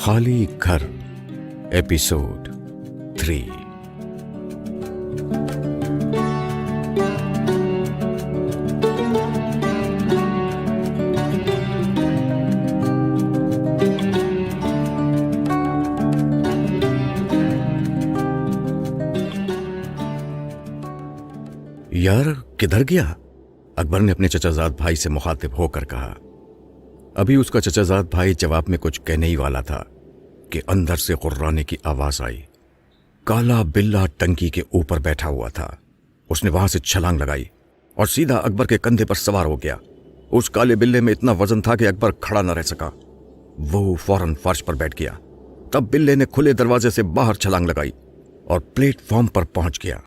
खाली घर एपिसोड 3। यार किधर गया? अकबर ने अपने चचाजाद भाई से मुखातिब होकर कहा। अभी उसका चचाजाद भाई जवाब में कुछ कहने ही वाला था कि अंदर से गुर्राने की आवाज आई। काला बिल्ला टंकी के ऊपर बैठा हुआ था। उसने वहां से छलांग लगाई और सीधा अकबर के कंधे पर सवार हो गया। उस काले बिल्ले में इतना वजन था कि अकबर खड़ा न रह सका। वो फौरन फर्श पर बैठ गया। तब बिल्ले ने खुले दरवाजे से बाहर छलांग लगाई और प्लेटफॉर्म पर पहुंच गया।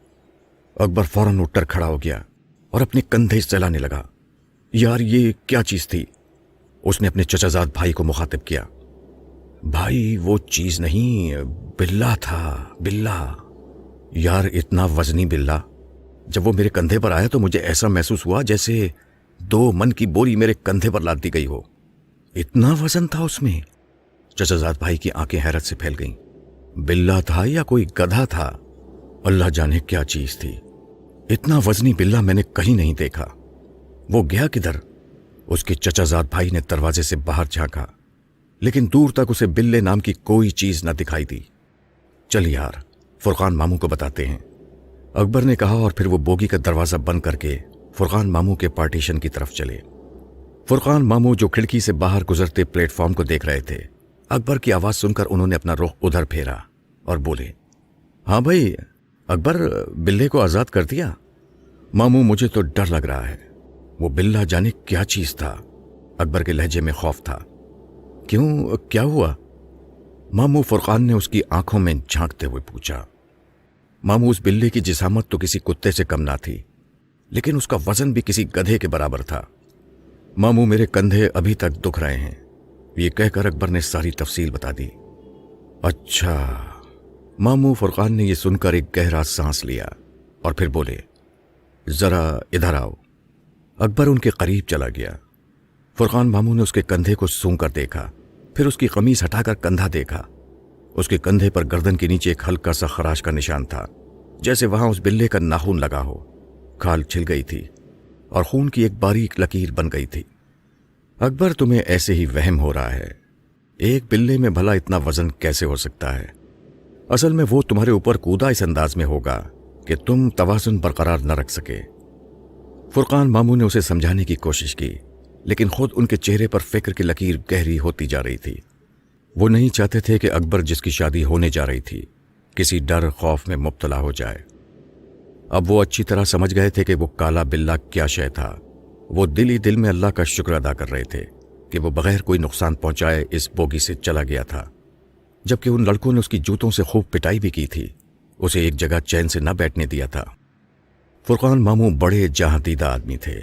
अकबर फौरन उठकर खड़ा हो गया और अपने कंधे सहलाने लगा। यार ये क्या चीज थी? उसने अपने चचाजाद भाई को मुखातिब किया। भाई वो चीज नहीं, बिल्ला था, बिल्ला। यार इतना वजनी बिल्ला, जब वो मेरे कंधे पर आया तो मुझे ऐसा महसूस हुआ जैसे 2 मन की बोरी मेरे कंधे पर लाद दी गई हो। इतना वजन था उसमें। चचाजाद भाई की आंखें हैरत से फैल गईं। बिल्ला था या कोई गधा था? अल्लाह जाने क्या चीज थी। इतना वजनी बिल्ला मैंने कहीं नहीं देखा। वो गया किधर? उसके चचाजाद भाई ने दरवाजे से बाहर झांका, लेकिन दूर तक उसे बिल्ले नाम की कोई चीज न दिखाई दी। चल यार, फुरकान मामू को बताते हैं, अकबर ने कहा, और फिर वो बोगी का दरवाजा बंद करके फुरकान मामू के पार्टीशन की तरफ चले। फुरकान मामू जो खिड़की से बाहर गुजरते प्लेटफॉर्म को देख रहे थे, अकबर की आवाज सुनकर उन्होंने अपना रुख उधर फेरा और बोले, हाँ भाई अकबर, बिल्ले को आजाद कर दिया? मामू मुझे तो डर लग रहा है। वो बिल्ला जाने क्या चीज था। अकबर के लहजे में खौफ था। क्यों, क्या हुआ? मामू फुरकान ने उसकी आंखों में झांकते हुए पूछा। मामू उस बिल्ले की जिसामत तो किसी कुत्ते से कम ना थी, लेकिन उसका वजन भी किसी गधे के बराबर था। मामू मेरे कंधे अभी तक दुख रहे हैं, ये कहकर अकबर ने सारी तफसील बता दी। अच्छा। मामू फुरकान ने यह सुनकर एक गहरा सांस लिया और फिर बोले, जरा इधर आओ। अकबर उनके करीब चला गया। फुरकान मामू ने उसके कंधे को सूंघ कर देखा, फिर उसकी कमीज हटाकर कंधा देखा। उसके कंधे पर गर्दन के नीचे एक हल्का सा खराश का निशान था, जैसे वहां उस बिल्ले का नाखून लगा हो। खाल छिल गई थी और खून की एक बारीक लकीर बन गई थी। अकबर, तुम्हें ऐसे ही वहम हो रहा है। एक बिल्ले में भला इतना वजन कैसे हो सकता है? असल में वो तुम्हारे ऊपर कूदा इस अंदाज में होगा कि तुम तवाज़ुन बरकरार न रख सके। फुरकान मामू ने उसे समझाने की कोशिश की, लेकिन खुद उनके चेहरे पर फिक्र की लकीर गहरी होती जा रही थी। वो नहीं चाहते थे कि अकबर, जिसकी शादी होने जा रही थी, किसी डर खौफ में मुब्तला हो जाए। अब वो अच्छी तरह समझ गए थे कि वो काला बिल्ला क्या शय था। वो दिल ही दिल में अल्लाह का शुक्र अदा कर रहे थे कि वो बगैर कोई नुकसान पहुंचाए इस बोगी से चला गया था। जबकि उन लड़कों ने उसकी जूतों से खूब पिटाई भी की थी, उसे एक जगह चैन से न बैठने दिया था। फुरकान मामू बड़े जहांदीदा आदमी थे।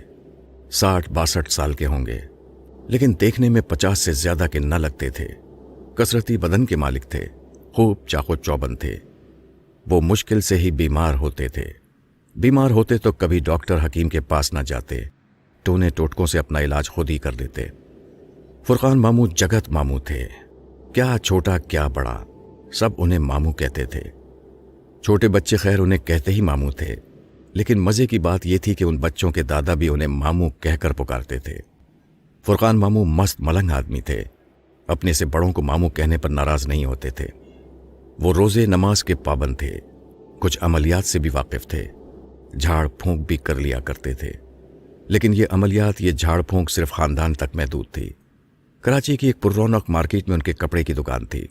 60-62 साल के होंगे, लेकिन देखने में 50 से ज्यादा के न लगते थे। कसरती बदन के मालिक थे, खूब चाको चौबंद थे। वो मुश्किल से ही बीमार होते थे। बीमार होते तो कभी डॉक्टर हकीम के पास न जाते, टोने टोटकों से अपना इलाज खुद ही कर देते। फुरकान मामू जगत मामू थे। क्या छोटा क्या बड़ा, सब उन्हें मामू कहते थे। छोटे बच्चे खैर उन्हें कहते ही मामू थे, लेकिन मजे की बात यह थी कि उन बच्चों के दादा भी उन्हें मामू कहकर पुकारते थे। फुरकान मामू मस्त मलंग आदमी थे। अपने से बड़ों को मामू कहने पर नाराज नहीं होते थे। वो रोजे नमाज के पाबंद थे, कुछ अमलियात से भी वाकिफ थे, झाड़ फूंक भी कर लिया करते थे। लेकिन ये अमलियात, ये झाड़ फूंक सिर्फ खानदान तक महदूद थी। कराची की एक पुररौनक मार्केट में उनके कपड़े की दुकान थी।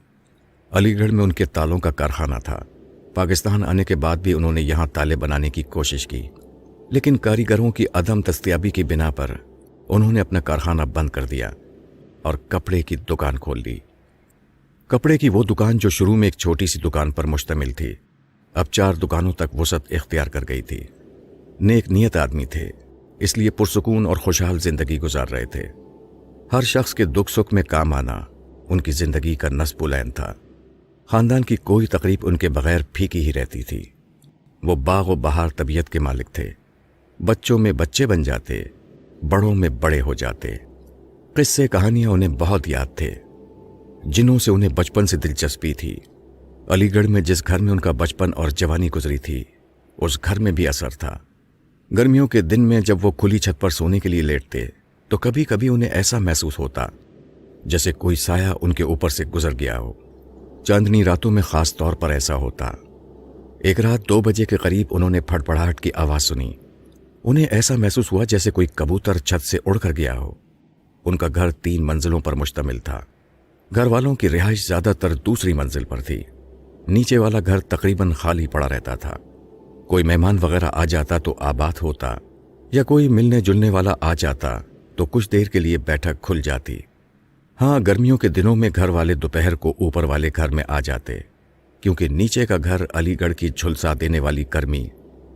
अलीगढ़ में उनके तालों का कारखाना था। पाकिस्तान आने के बाद भी उन्होंने यहाँ ताले बनाने की कोशिश की, लेकिन कारीगरों की अदम दस्तयाबी की बिना पर उन्होंने अपना कारखाना बंद कर दिया और कपड़े की दुकान खोल ली। कपड़े की वो दुकान जो शुरू में एक छोटी सी दुकान पर मुश्तमिल थी, अब 4 दुकानों तक वसअत इख्तियार कर गई थी। नेक नियत आदमी थे, इसलिए पुरसुकून और खुशहाल जिंदगी गुजार रहे थे। हर शख्स के दुख सुख में काम आना उनकी जिंदगी का नस्ब-उल-ऐन था। खानदान की कोई तकरीब उनके बगैर फीकी ही रहती थी। वो बाग व बहार तबीयत के मालिक थे। बच्चों में बच्चे बन जाते, बड़ों में बड़े हो जाते। किस्से कहानियां उन्हें बहुत याद थे। जिनों से उन्हें बचपन से दिलचस्पी थी। अलीगढ़ में जिस घर में उनका बचपन और जवानी गुजरी थी, उस घर में भी असर था। गर्मियों के दिन में जब वो खुली छत पर सोने के लिए लेटते तो कभी कभी उन्हें ऐसा महसूस होता जैसे कोई साया उनके ऊपर से गुजर गया हो। चांदनी रातों में खास तौर पर ऐसा होता। एक रात 2 बजे के करीब उन्होंने फड़फड़ाहट की आवाज़ सुनी। उन्हें ऐसा महसूस हुआ जैसे कोई कबूतर छत से उड़कर गया हो। उनका घर 3 मंजिलों पर मुश्तमिल था। घर वालों की रिहाइश ज़्यादातर दूसरी मंजिल पर थी। नीचे वाला घर तकरीबन खाली पड़ा रहता था। कोई मेहमान वगैरह आ जाता तो आबाद होता, या कोई मिलने जुलने वाला आ जाता तो कुछ देर के लिए बैठक खुल जाती। हाँ, गर्मियों के दिनों में घर वाले दोपहर को ऊपर वाले घर में आ जाते, क्योंकि नीचे का घर अलीगढ़ की झुलसा देने वाली गर्मी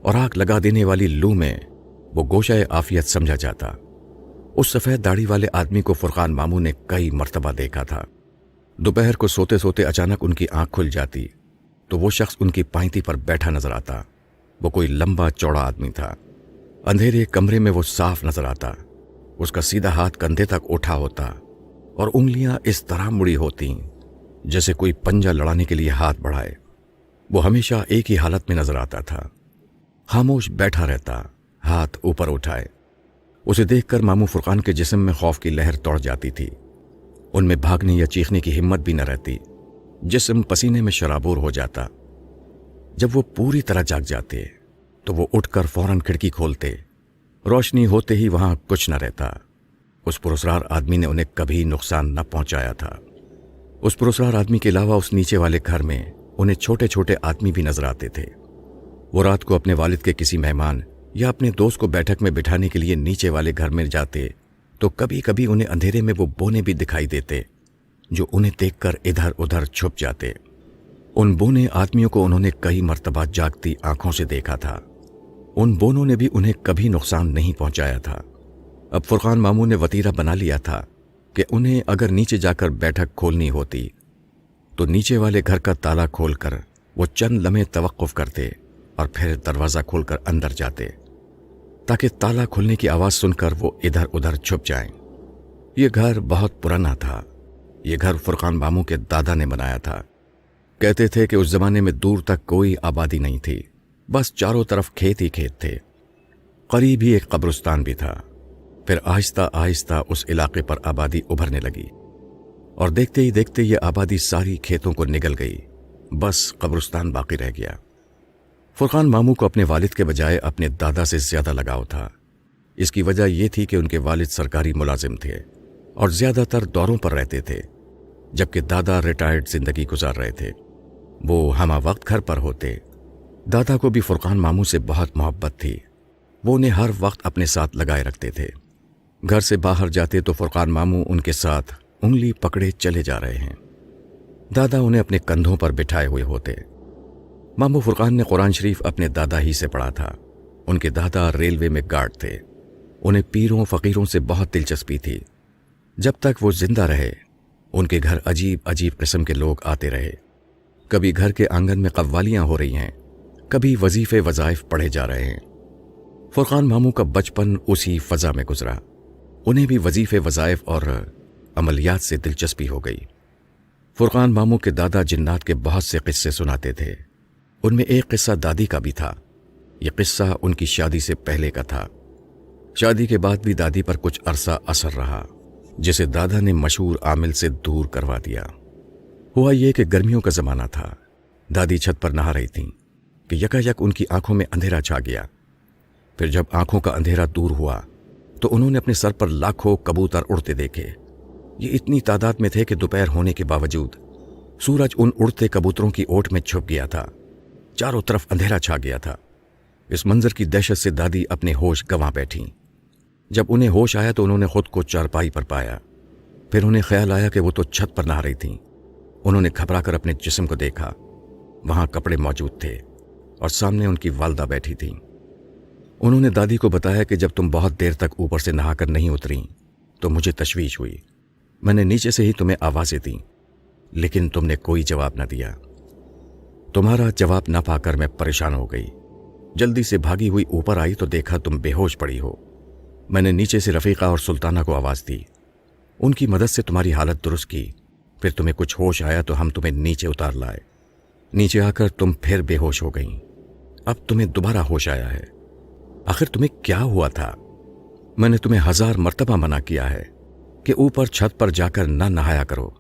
और आग लगा देने वाली लू में वो गोशाए आफियत समझा जाता। उस सफ़ेद दाढ़ी वाले आदमी को फुरकान मामू ने कई मर्तबा देखा था। दोपहर को सोते सोते अचानक उनकी आंख खुल जाती तो वो शख्स उनकी पांती पर बैठा नजर आता। वो कोई लंबा चौड़ा आदमी था। अंधेरे कमरे में वो साफ नजर आता। उसका सीधा हाथ कंधे तक उठा होता और उंगलियां इस तरह मुड़ी होती जैसे कोई पंजा लड़ाने के लिए हाथ बढ़ाए। वो हमेशा एक ही हालत में नजर आता था, खामोश बैठा रहता, हाथ ऊपर उठाए। उसे देखकर मामू फुरकान के जिस्म में खौफ की लहर दौड़ जाती थी। उनमें भागने या चीखने की हिम्मत भी न रहती। जिस्म पसीने में शराबोर हो जाता। जब वो पूरी तरह जाग जाते तो वो उठकर फौरन खिड़की खोलते। रोशनी होते ही वहां कुछ न रहता। उस पुरस्कार आदमी ने उन्हें कभी नुकसान न पहुंचाया था। उस पुरस्कार आदमी के अलावा उस नीचे वाले घर में उन्हें छोटे छोटे आदमी भी नजर आते थे। वो रात को अपने वालिद के किसी मेहमान या अपने दोस्त को बैठक में बिठाने के लिए नीचे वाले घर में जाते तो कभी कभी उन्हें अंधेरे में वो बोने भी दिखाई देते जो उन्हें देखकर इधर उधर छुप जाते। उन बोने आदमियों को उन्होंने कई मर्तबा जागती आंखों से देखा था। उन बोनों ने भी उन्हें कभी नुकसान नहीं पहुंचाया था। अब फुरकान मामू ने वतीरा बना लिया था कि उन्हें अगर नीचे जाकर बैठक खोलनी होती तो नीचे वाले घर का ताला खोलकर वो चंद लम्हे तवक्कुफ करते और फिर दरवाज़ा खोलकर अंदर जाते ताकि ताला खुलने की आवाज़ सुनकर वो इधर उधर छुप जाएं। ये घर बहुत पुराना था। ये घर फुरकान मामू के दादा ने बनाया था। कहते थे कि उस जमाने में दूर तक कोई आबादी नहीं थी, बस चारों तरफ खेत ही खेत थे। करीब ही एक कब्रिस्तान भी था। फिर आहिस्ता आहिस्ता उस इलाके पर आबादी उभरने लगी और देखते ही देखते ये आबादी सारी खेतों को निगल गई। बस कब्रिस्तान बाकी रह गया। फुरकान मामू को अपने वालिद के बजाय अपने दादा से ज्यादा लगाव था। इसकी वजह यह थी कि उनके वालिद सरकारी मुलाजिम थे और ज्यादातर दौरों पर रहते थे, जबकि दादा रिटायर्ड जिंदगी गुजार रहे थे। वो हमा वक्त घर पर होते। दादा को भी फुरकान मामू से बहुत मोहब्बत थी। वो उन्हें हर वक्त अपने साथ लगाए रखते थे। घर से बाहर जाते तो फुरकान मामू उनके साथ उंगली पकड़े चले जा रहे हैं। दादा उन्हें अपने कंधों पर बिठाए हुए होते। मामू फुरकान ने कुरान शरीफ अपने दादा ही से पढ़ा था। उनके दादा रेलवे में गार्ड थे। उन्हें पीरों फकीरों से बहुत दिलचस्पी थी। जब तक वो जिंदा रहे उनके घर अजीब अजीब किस्म के लोग आते रहे। कभी घर के आंगन में कव्वालियां हो रही हैं, कभी वजीफे वजाइफ पढ़े जा रहे हैं। फुरकान मामू का बचपन उसी फजा में गुजरा। उन्हें भी वजीफे वजाइफ और अमलियात से दिलचस्पी हो गई। फुरकान मामू के दादा जिन्नात के बहुत से किस्से सुनाते थे। उनमें एक किस्सा दादी का भी था। यह किस्सा उनकी शादी से पहले का था। शादी के बाद भी दादी पर कुछ अरसा असर रहा, जिसे दादा ने मशहूर आमिल से दूर करवा दिया। हुआ ये कि गर्मियों का जमाना था। दादी छत पर नहा रही थीं कि यकायक उनकी आंखों में अंधेरा छा गया। फिर जब आंखों का अंधेरा दूर हुआ तो उन्होंने अपने सर पर लाखों कबूतर उड़ते देखे। ये इतनी तादाद में थे कि दोपहर होने के बावजूद सूरज उन उड़ते कबूतरों की ओट में छुप गया था। चारों तरफ अंधेरा छा गया था। इस मंजर की दहशत से दादी अपने होश गंवा बैठी। जब उन्हें होश आया तो उन्होंने खुद को चारपाई पर पाया। फिर उन्हें ख्याल आया कि वो तो छत पर नहा रही थीं। उन्होंने घबराकर अपने जिस्म को देखा। वहां कपड़े मौजूद थे और सामने उनकी वालदा बैठी थीं। उन्होंने दादी को बताया कि जब तुम बहुत देर तक ऊपर से नहाकर नहीं उतरी तो मुझे तशवीश हुई। मैंने नीचे से ही तुम्हें आवाज़ें दी, लेकिन तुमने कोई जवाब न दिया। तुम्हारा जवाब न पाकर मैं परेशान हो गई। जल्दी से भागी हुई ऊपर आई तो देखा तुम बेहोश पड़ी हो। मैंने नीचे से रफ़ीक़ा और सुल्ताना को आवाज़ दी। उनकी मदद से तुम्हारी हालत दुरुस्त की, फिर तुम्हें कुछ होश आया तो हम तुम्हें नीचे उतार लाए। नीचे आकर तुम फिर बेहोश हो गईं। अब तुम्हें दोबारा होश आया है। आखिर तुम्हें क्या हुआ था? मैंने तुम्हें 1000 मर्तबा मना किया है कि ऊपर छत पर जाकर न नहाया करो,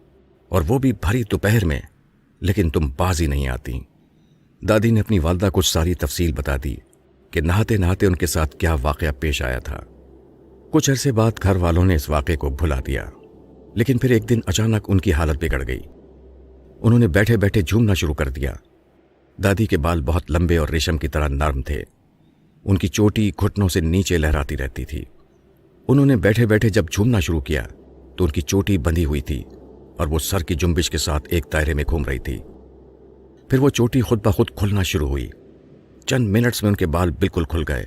और वो भी भरी दोपहर में, लेकिन तुम बाज ही नहीं आती। दादी ने अपनी वालदा को सारी तफसील बता दी कि नहाते नहाते उनके साथ क्या वाकया पेश आया था। कुछ अरसे बाद घर वालों ने इस वाक़े को भुला दिया, लेकिन फिर एक दिन अचानक उनकी हालत बिगड़ गई। उन्होंने बैठे बैठे झूमना शुरू कर दिया। दादी के बाल बहुत लंबे और रेशम की तरह नरम थे। उनकी चोटी घुटनों से नीचे लहराती रहती थी। उन्होंने बैठे बैठे जब झूमना शुरू किया तो उनकी चोटी बंधी हुई थी और वो सर की जुम्बिश के साथ एक दायरे में घूम रही थी। फिर वो चोटी खुद ब खुद खुलना शुरू हुई। चंद मिनट्स में उनके बाल बिल्कुल खुल गए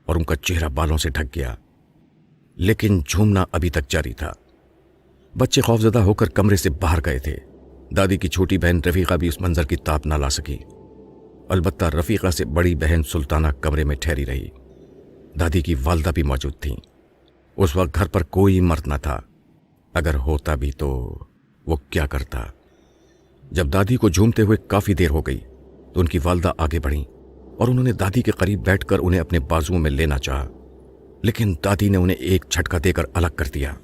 और उनका चेहरा बालों से ढक गया, लेकिन झूमना अभी तक जारी था। बच्चे खौफजदा होकर कमरे से बाहर गए थे। दादी की छोटी बहन रफीका भी उस मंजर की ताप ना ला सकी। अलबत्ता रफीका से बड़ी बहन सुल्ताना कमरे में ठहरी रही। दादी की वालदा भी मौजूद थीं। उस वक्त घर पर कोई मर्द न था। अगर होता भी तो वो क्या करता? जब दादी को झूमते हुए काफी देर हो गई तो उनकी वालदा आगे बढ़ी और उन्होंने दादी के करीब बैठकर उन्हें अपने बाजुओं में लेना चाहा, लेकिन दादी ने उन्हें एक झटका देकर अलग कर दिया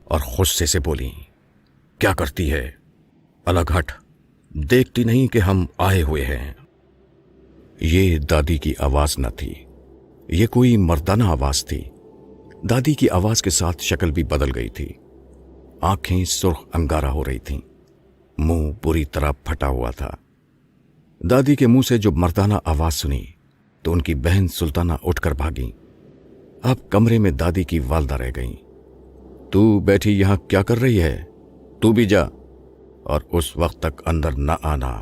और गुस्से से बोली, क्या करती है? अलग हट, देखती नहीं कि हम आए हुए हैं। ये दादी की आवाज न थी, ये कोई मर्दाना आवाज थी। दादी की आवाज के साथ शक्ल भी बदल गई थी। आंखें सुर्ख अंगारा हो रही थीं, मुंह बुरी तरह फटा हुआ था। दादी के मुंह से जो मर्दाना आवाज सुनी तो उनकी बहन सुल्ताना उठकर भागी। अब कमरे में दादी की वालदा रह गईं। तू बैठी यहां क्या कर रही है? तू भी जा, और उस वक्त तक अंदर न आना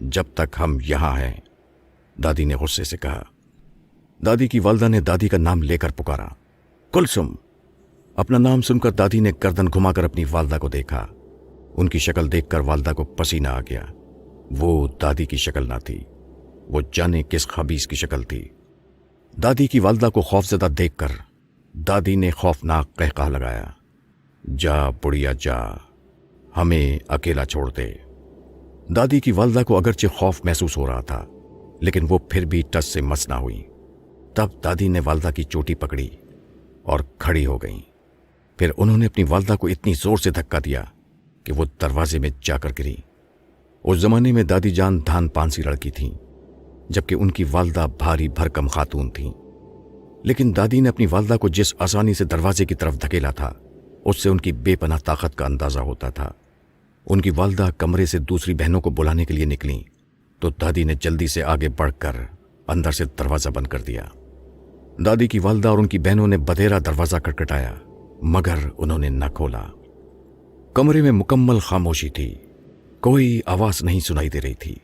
जब तक हम यहां हैं, दादी ने गुस्से से कहा। दादी की वालदा ने दादी का नाम लेकर पुकारा, कुलसुम। अपना नाम सुनकर दादी ने गर्दन घुमाकर अपनी वालदा को देखा। उनकी शक्ल देखकर वालदा को पसीना आ गया। वो दादी की शक्ल ना थी, वो जाने किस खबीस की शक्ल थी। दादी की वालदा को खौफजदा देखकर दादी ने खौफनाक कहका लगाया, जा बुढ़िया जा, हमें अकेला छोड़ दे। दादी की वालदा को अगरचे खौफ महसूस हो रहा था, लेकिन वो फिर भी टस से मस ना हुई। तब दादी ने वालदा की चोटी पकड़ी और खड़ी हो गई। फिर उन्होंने अपनी वालदा को इतनी जोर से धक्का दिया कि वो दरवाजे में जाकर गिरी। उस जमाने में दादी जान धान पान सी लड़की थीं, जबकि उनकी वालदा भारी भरकम खातून थीं। लेकिन दादी ने अपनी वालदा को जिस आसानी से दरवाजे की तरफ धकेला था, उससे उनकी बेपनाह ताकत का अंदाजा होता था। उनकी वालदा कमरे से दूसरी बहनों को बुलाने के लिए निकली तो दादी ने जल्दी से आगे बढ़कर अंदर से दरवाजा बंद कर दिया। दादी की वालदा और उनकी बहनों ने बधेरा दरवाजा खटखटाया, मगर उन्होंने न खोला। कमरे में मुकम्मल खामोशी थी, कोई आवाज नहीं सुनाई दे रही थी।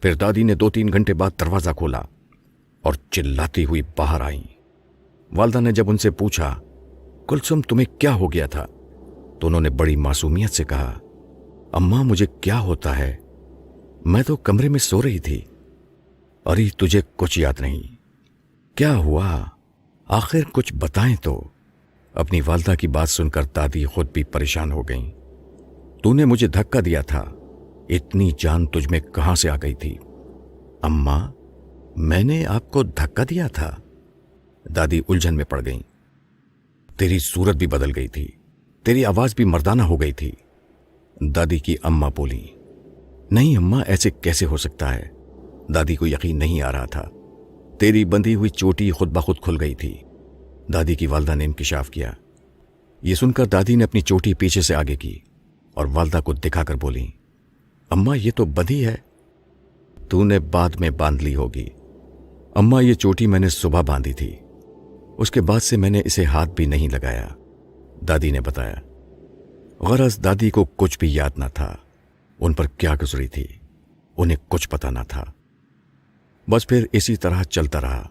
फिर दादी ने 2-3 घंटे बाद दरवाजा खोला और चिल्लाती हुई बाहर आई। वालदा ने जब उनसे पूछा, कुलसुम तुम्हें क्या हो गया था, तो उन्होंने बड़ी मासूमियत से कहा, अम्मा मुझे क्या होता है, मैं तो कमरे में सो रही थी। अरे तुझे कुछ याद नहीं? क्या हुआ? आखिर कुछ बताएं तो। अपनी वालदा की बात सुनकर दादी खुद भी परेशान हो गईं। तूने मुझे धक्का दिया था, इतनी जान तुझ में कहां से आ गई थी? अम्मा, मैंने आपको धक्का दिया था? दादी उलझन में पड़ गईं। तेरी सूरत भी बदल गई थी, तेरी आवाज भी मर्दाना हो गई थी। दादी की अम्मा बोली, नहीं अम्मा, ऐसे कैसे हो सकता है? दादी को यकीन नहीं आ रहा था। तेरी बंधी हुई चोटी खुद ब खुद खुल गई थी, दादी की वालदा ने इंकिशाफ किया। ये सुनकर दादी ने अपनी चोटी पीछे से आगे की और वालदा को दिखाकर बोली, अम्मा ये तो बंधी है, तूने बाद में बांध ली होगी। अम्मा ये चोटी मैंने सुबह बांधी थी, उसके बाद से मैंने इसे हाथ भी नहीं लगाया, दादी ने बताया। गरज दादी को कुछ भी याद न था, उन पर क्या गुजरी थी उन्हें कुछ पता न था। बस फिर इसी तरह चलता रहा।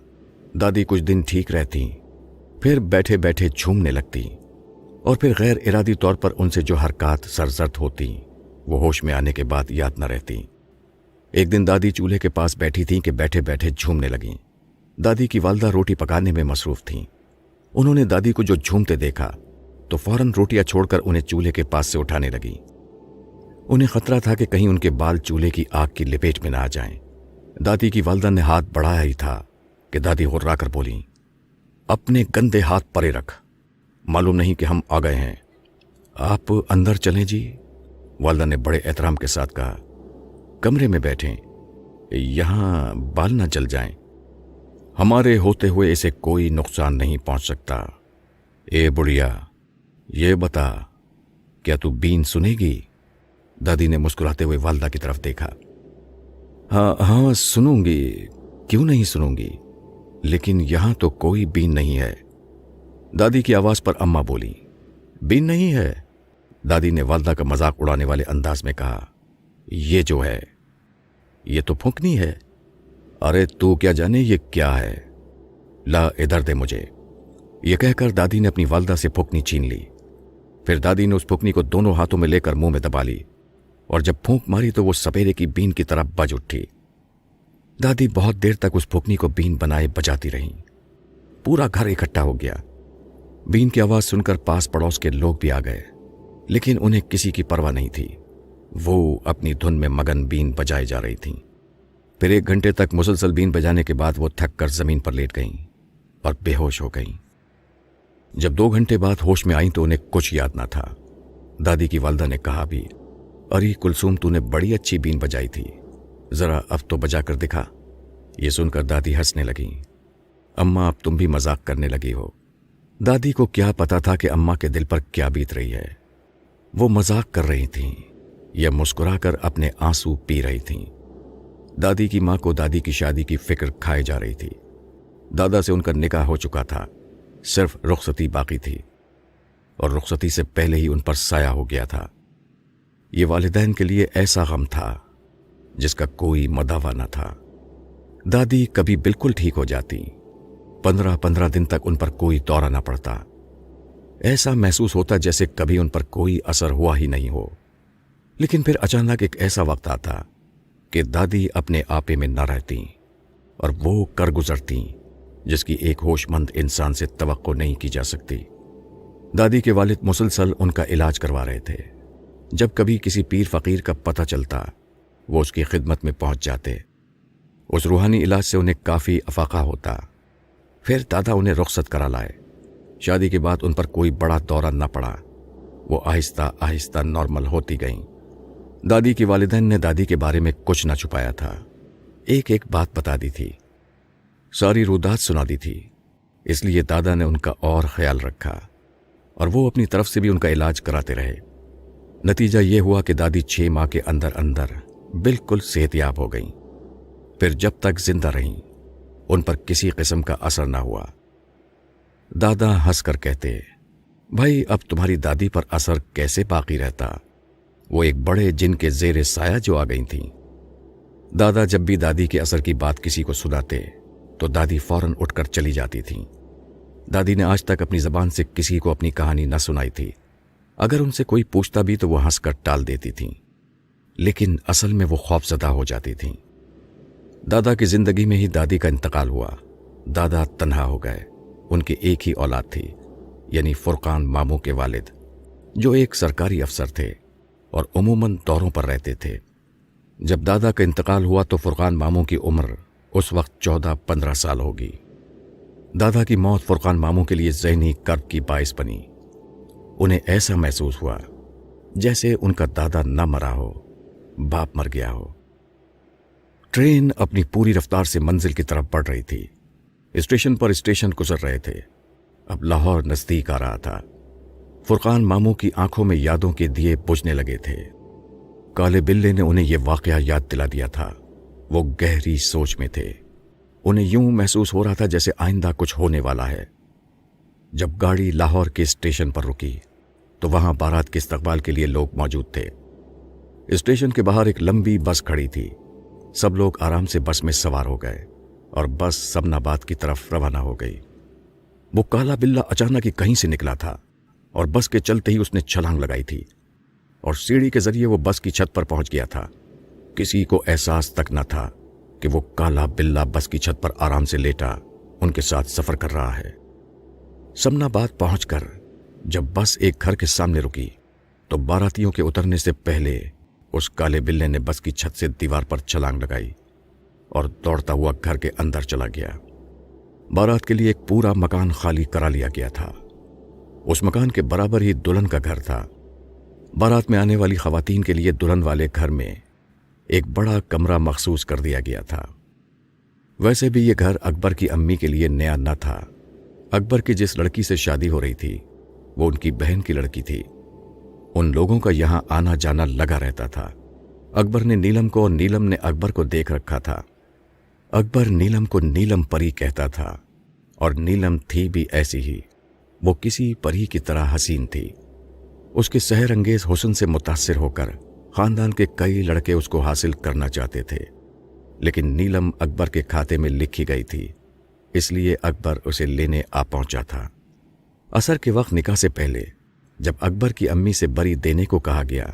दादी कुछ दिन ठीक रहती, फिर बैठे बैठे झूमने लगती और फिर गैर इरादी तौर पर उनसे जो हरकत सरजर्द होती वो होश में आने के बाद याद न रहती। एक दिन दादी चूल्हे के पास बैठी थीं कि बैठे बैठे झूमने लगीं। दादी की वालदा रोटी पकाने में मसरूफ थीं। उन्होंने दादी को जो झूमते देखा तो फौरन रोटियां छोड़कर उन्हें चूल्हे के पास से उठाने लगी। उन्हें खतरा था कि कहीं उनके बाल चूल्हे की आग की लपेट में ना आ जाएं। दादी की वालदा ने हाथ बढ़ाया ही था कि दादी हुर्रा कर बोली, अपने गंदे हाथ परे रख, मालूम नहीं कि हम आ गए हैं। आप अंदर चलें जी, वालदा ने बड़े एहतराम के साथ कहा। कमरे में बैठें, यहां बाल ना जल जाएं। हमारे होते हुए इसे कोई नुकसान नहीं पहुंच सकता। ए बुढ़िया, ये बता, क्या तू बीन सुनेगी? दादी ने मुस्कुराते हुए वालदा की तरफ देखा। हाँ सुनूंगी, क्यों नहीं सुनूंगी, लेकिन यहां तो कोई बीन नहीं है। दादी की आवाज पर अम्मा बोली, बीन नहीं है? दादी ने वालदा का मजाक उड़ाने वाले अंदाज में कहा, ये जो है ये तो फूंकनी है। अरे तू क्या जाने ये क्या है, ला इधर दे मुझे। ये कहकर दादी ने अपनी वालदा से फूंकनी छीन ली। फिर दादी ने उस फूंकनी को दोनों हाथों में लेकर मुंह में दबा ली और जब फूंक मारी तो वो सपेरे की बीन की तरह बज उठी। दादी बहुत देर तक उस फूंकनी को बीन बनाए बजाती रहीं। पूरा घर इकट्ठा हो गया। बीन की आवाज सुनकर पास पड़ोस के लोग भी आ गए, लेकिन उन्हें किसी की परवाह नहीं थी। वो अपनी धुन में मगन बीन बजाई जा रही थीं। फिर 1 घंटे तक मुसलसल बीन बजाने के बाद वो थक कर जमीन पर लेट गईं और बेहोश हो गईं। जब 2 घंटे बाद होश में आईं तो उन्हें कुछ याद ना था। दादी की वालदा ने कहा भी, अरे कुलसूम, तूने बड़ी अच्छी बीन बजाई थी, जरा अब तो बजा कर दिखा। ये सुनकर दादी हंसने लगी। अम्मा, अब तुम भी मजाक करने लगी हो। दादी को क्या पता था कि अम्मा के दिल पर क्या बीत रही है। वो मजाक कर रही थीं या मुस्कुराकर अपने आंसू पी रही थीं। दादी की मां को दादी की शादी की फिक्र खाए जा रही थी। दादा से उनका निकाह हो चुका था, सिर्फ रुखसती बाकी थी और रुखसती से पहले ही उन पर साया हो गया था। ये वालिदैन के लिए ऐसा गम था जिसका कोई मदावा न था। दादी कभी बिल्कुल ठीक हो जाती, 15-15 दिन तक उन पर कोई दौरा न पड़ता। ऐसा महसूस होता जैसे कभी उन पर कोई असर हुआ ही नहीं हो। लेकिन फिर अचानक एक ऐसा वक्त आता कि दादी अपने आपे में न रहती और वो कर गुजरती जिसकी एक होशमंद इंसान से तवक्को नहीं की जा सकती। दादी के वालिद मुसलसल उनका इलाज करवा रहे थे। जब कभी किसी पीर फकीर का पता चलता, वो उसकी खिदमत में पहुंच जाते। उस रूहानी इलाज से उन्हें काफ़ी अफाका होता। फिर दादा उन्हें रुखसत करा लाए। शादी के बाद उन पर कोई बड़ा दौरा न पड़ा। वो आहिस्ता आहिस्ता नॉर्मल होती गईं। दादी की वालिदैन ने दादी के बारे में कुछ न छुपाया था, एक एक बात बता दी थी, सारी रुदात सुना दी थी। इसलिए दादा ने उनका और ख्याल रखा और वो अपनी तरफ से भी उनका इलाज कराते रहे। नतीजा ये हुआ कि दादी 6 माह के अंदर अंदर बिल्कुल सेहतयाब हो गईं। फिर जब तक जिंदा रहीं, उन पर किसी किस्म का असर ना हुआ। दादा हंसकर कहते, भाई अब तुम्हारी दादी पर असर कैसे बाकी रहता, वो एक बड़े जिन के जेरे साया जो आ गई थीं। दादा जब भी दादी के असर की बात किसी को सुनाते तो दादी फौरन उठकर चली जाती थीं। दादी ने आज तक अपनी जबान से किसी को अपनी कहानी न सुनाई थी। अगर उनसे कोई पूछता भी तो वो हंसकर टाल देती थीं, लेकिन असल में वो खौफजदा हो जाती थीं। दादा की जिंदगी में ही दादी का इंतकाल हुआ। दादा तन्हा हो गए। उनकी एक ही औलाद थी, यानी फुरकान मामू के वालिद, जो एक सरकारी अफसर थे और उमूमन दौरों पर रहते थे। जब दादा का इंतकाल हुआ तो फुरकान मामू की उम्र उस वक्त 14-15 साल होगी। दादा की मौत फुरकान मामू के लिए ज़हनी कर्ब की बाइस बनी। उन्हें ऐसा महसूस हुआ जैसे उनका दादा न मरा हो, बाप मर गया हो। ट्रेन अपनी पूरी रफ्तार से मंजिल की तरफ बढ़ रही थी। स्टेशन पर स्टेशन गुजर रहे थे। अब लाहौर नजदीक आ रहा था। फुरकान मामू की आंखों में यादों के दिए बुझने लगे थे। काले बिल्ले ने उन्हें यह वाकया याद दिला दिया था। वो गहरी सोच में थे। उन्हें यूं महसूस हो रहा था जैसे आइंदा कुछ होने वाला है। जब गाड़ी लाहौर के स्टेशन पर रुकी तो वहां बारात के इस्तकबाल के लिए लोग मौजूद थे। स्टेशन के बाहर एक लंबी बस खड़ी थी। सब लोग आराम से बस में सवार हो गए और बस सबनाबाद की तरफ रवाना हो गई। वो काला बिल्ला अचानक ही कहीं से निकला था और बस के चलते ही उसने छलांग लगाई थी और सीढ़ी के जरिए वो बस की छत पर पहुंच गया था। किसी को एहसास तक न था कि वो काला बिल्ला बस की छत पर आराम से लेटा उनके साथ सफर कर रहा है। समनाबाद पहुंचकर जब बस एक घर के सामने रुकी तो बारातियों के उतरने से पहले उस काले बिल्ले ने बस की छत से दीवार पर छलांग लगाई और दौड़ता हुआ घर के अंदर चला गया। बारात के लिए एक पूरा मकान खाली करा लिया गया था। उस मकान के बराबर ही दुल्हन का घर था। बारात में आने वाली खवातीन के लिए दुल्हन वाले घर में एक बड़ा कमरा मखसूस कर दिया गया था। वैसे भी ये घर अकबर की अम्मी के लिए नया न था। अकबर की जिस लड़की से शादी हो रही थी वो उनकी बहन की लड़की थी। उन लोगों का यहां आना जाना लगा रहता था। अकबर ने नीलम को और नीलम ने अकबर को देख रखा था। अकबर नीलम को नीलम परी कहता था और नीलम थी भी ऐसी ही। वो किसी परी की तरह हसीन थी। उसके सहर अंगेज हुस्न से मुतासिर होकर खानदान के कई लड़के उसको हासिल करना चाहते थे, लेकिन नीलम अकबर के खाते में लिखी गई थी, इसलिए अकबर उसे लेने आ पहुंचा था। असर के वक्त निकाह से पहले जब अकबर की अम्मी से बरी देने को कहा गया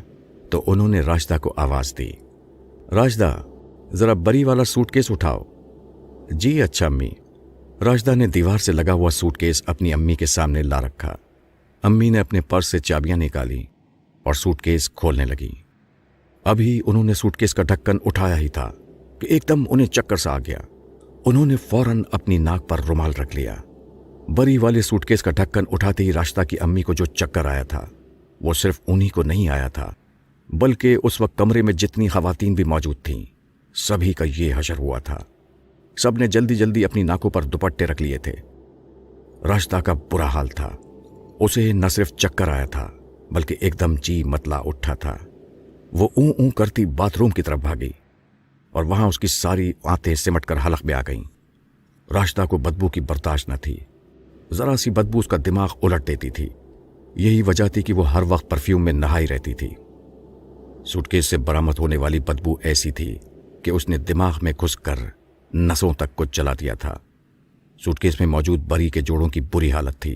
तो उन्होंने राशिदा को आवाज दी, राशिदा जरा बरी वाला सूटकेस उठाओ। जी अच्छा अम्मी। राशिदा ने दीवार से लगा हुआ सूटकेस अपनी अम्मी के सामने ला रखा। अम्मी ने अपने पर्स से चाबियां निकाली और सूटकेस खोलने लगी। अभी उन्होंने सूटकेस का ढक्कन उठाया ही था कि एकदम उन्हें चक्कर सा आ गया। उन्होंने फौरन अपनी नाक पर रुमाल रख लिया। बरी वाले सूटकेस का ढक्कन उठाते ही राशिदा की अम्मी को जो चक्कर आया था वो सिर्फ उन्हीं को नहीं आया था, बल्कि उस वक्त कमरे में जितनी खवातीन भी मौजूद थीं सभी का ये हशर हुआ था। सब ने जल्दी जल्दी अपनी नाकों पर दुपट्टे रख लिए थे। राशिदा का बुरा हाल था। उसे न सिर्फ चक्कर आया था बल्कि एकदम जी मतला उठा था। वो ऊं करती बाथरूम की तरफ भागी और वहां उसकी सारी आंतें सिमट कर हलक में आ गईं। राशिदा को बदबू की बर्दाश्त न थी। जरा सी बदबू उसका दिमाग उलट देती थी। यही वजह थी कि वो हर वक्त परफ्यूम में नहाई रहती थी। सूटकेस से बरामद होने वाली बदबू ऐसी थी कि उसने दिमाग में घुसकर नसों तक को जला दिया था। सूटकेस में मौजूद बरी के जोड़ों की बुरी हालत थी।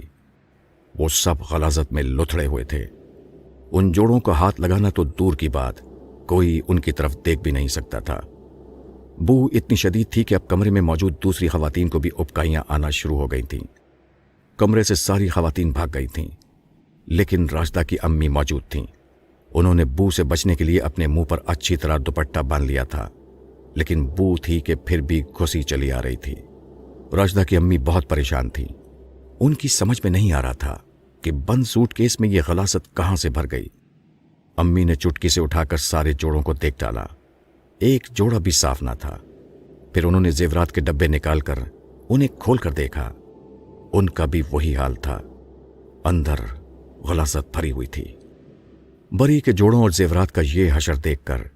वो सब गलाजत में लुथड़े हुए थे। उन जोड़ों का हाथ लगाना तो दूर की बात, कोई उनकी तरफ देख भी नहीं सकता था। बू इतनी शदीद थी कि अब कमरे में मौजूद दूसरी खवातीन को भी उबकाइयां आना शुरू हो गई थीं। कमरे से सारी खवातीन भाग गई थीं, लेकिन राशिदा की अम्मी मौजूद थीं। उन्होंने बू से बचने के लिए अपने मुंह पर अच्छी तरह दुपट्टा बांध लिया था, लेकिन बू थी कि फिर भी घुसी चली आ रही थी। राशिदा की अम्मी बहुत परेशान थी। उनकी समझ में नहीं आ रहा था कि बंद सूटकेस में यह गलासत कहां से भर गई। अम्मी ने चुटकी से उठाकर सारे जोड़ों को देख डाला। एक जोड़ा भी साफ ना था। फिर उन्होंने जेवरात के डब्बे निकालकर उन्हें खोलकर देखा। उनका भी वही हाल था। अंदर गलासत भरी हुई थी। बरी के जोड़ों और जेवरात का ये हशर देखकर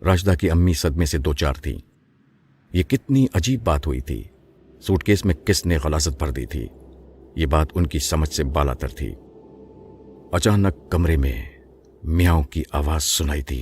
राशिदा की अम्मी सदमे से दो चार थी। ये कितनी अजीब बात हुई थी। सूटकेस में किसने गलासत भर दी थी, ये बात उनकी समझ से बालातर थी। अचानक कमरे में मियाओं की आवाज सुनाई दी।